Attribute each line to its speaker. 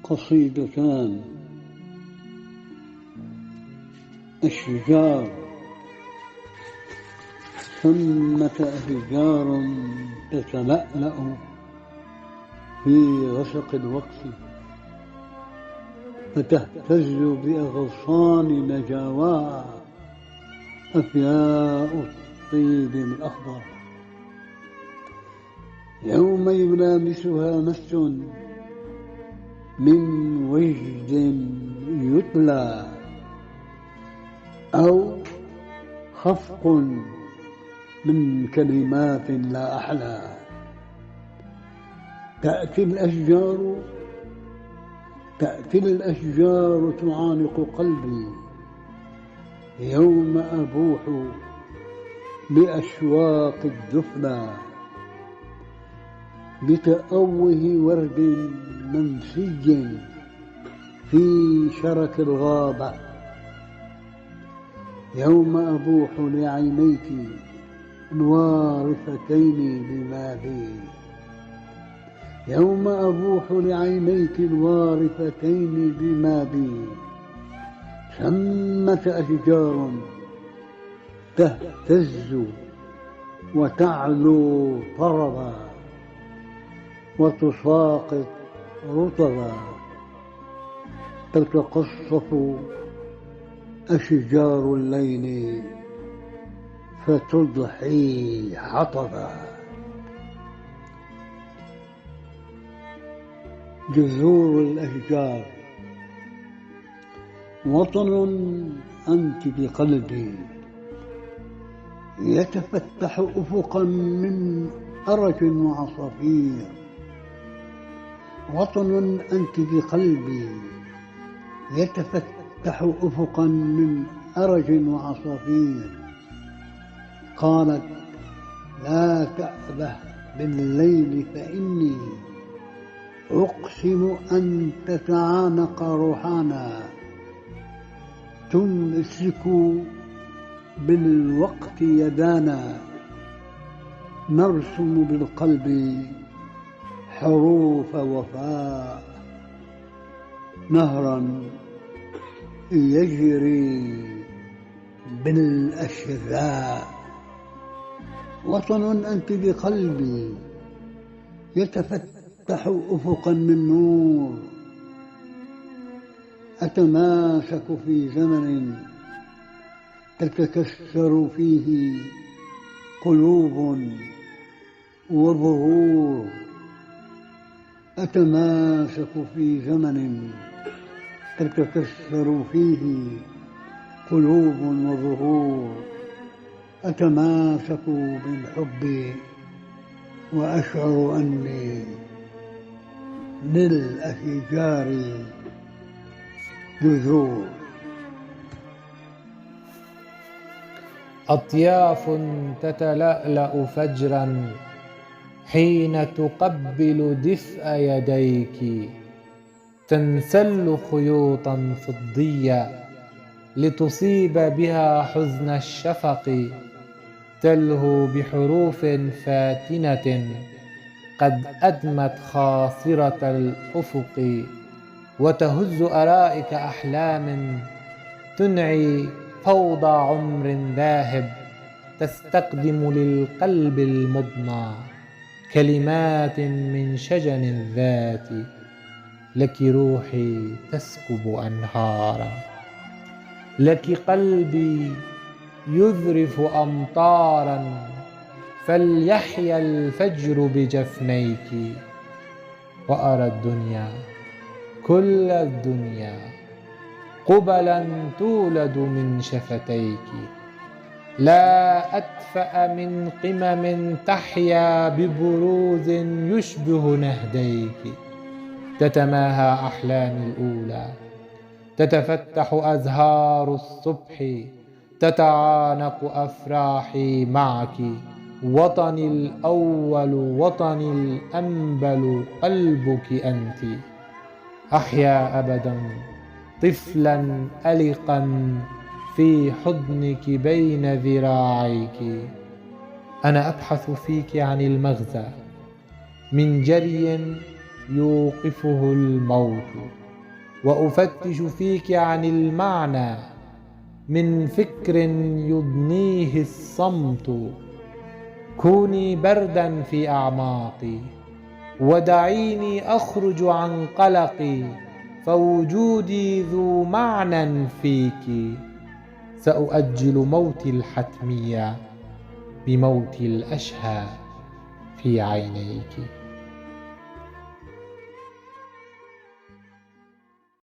Speaker 1: قصيدتان. أشجار. ثمة أشجار تتلألأ في غسق الوقت، فتهتز بأغصان نجاواها أفياء الطيب الأخضر. يوم يلامسها مس من وجد يتلى، أو خفق من كلمات لا أحلى. تأتي الأشجار تعانق قلبي يوم أبوح بأشواق الدفنى، بتأوه ورد منسي في شرك الغابة. يوم أبوح لعينيك الوارفتين بما بي، يوم أبوح لعينيك الوارفتين بما بي. ثمة أشجار تهتز وتعلو طربا وتساقط رطبا، تتقصف أشجار الليل فتضحي حطبا. جذور الأشجار. وطن أنت بقلبي يتفتح أفقا من أرج وعصافير. وطن أنت بقلبي يتفتح أفقا من أرج وعصافير. قالت لا تأبه بالليل فإني أقسم أن تتعانق روحانا، تمسك بالوقت يدانا، نرسم بالقلب حروف وفاء، نهرا يجري بالأشذاء. وطن أنت بقلبي يتفتح أفقا من نور، أتماسك في زمن تتكسر فيه قلوب وظهور، أتماسك في زمن تتكسر فيه قلوب وظهور، أتماسك بالحب وأشعر أني للأشجار جذور.
Speaker 2: أطياف تتلألأ فجرا حين تقبل دفء يديك، تنسل خيوطا فضية لتصيب بها حزن الشفق، تلهو بحروف فاتنة قد أدمت خاصرة الأفق، وتهز أرائك أحلام تنعي فوضى عمر ذاهب، تستقدم للقلب المضنى كلمات من شجن الذات. لك روحي تسكب أنهارا، لك قلبي يذرف أمطارا، فليحيا الفجر بجفنيك. وأرى الدنيا كل الدنيا قبلا تولد من شفتيك، لا أدفأ من قمم تحيا ببروز يشبه نهديك. تتماهى أحلامي الأولى، تتفتح أزهار الصبح، تتعانق أفراحي معك. وطني الأول وطني الأنبل قلبك أنت، أحيا أبدا طفلا ألقا في حضنك بين ذراعيك. أنا أبحث فيك عن المغزى من جري يوقفه الموت. وأفتش فيك عن المعنى من فكر يضنيه الصمت. كوني بردا في أعماقي ودعيني أخرج عن قلقي، فوجودي ذو معنى فيك. سأؤجل موتي الحتمي بموت الأشهى في عينيك.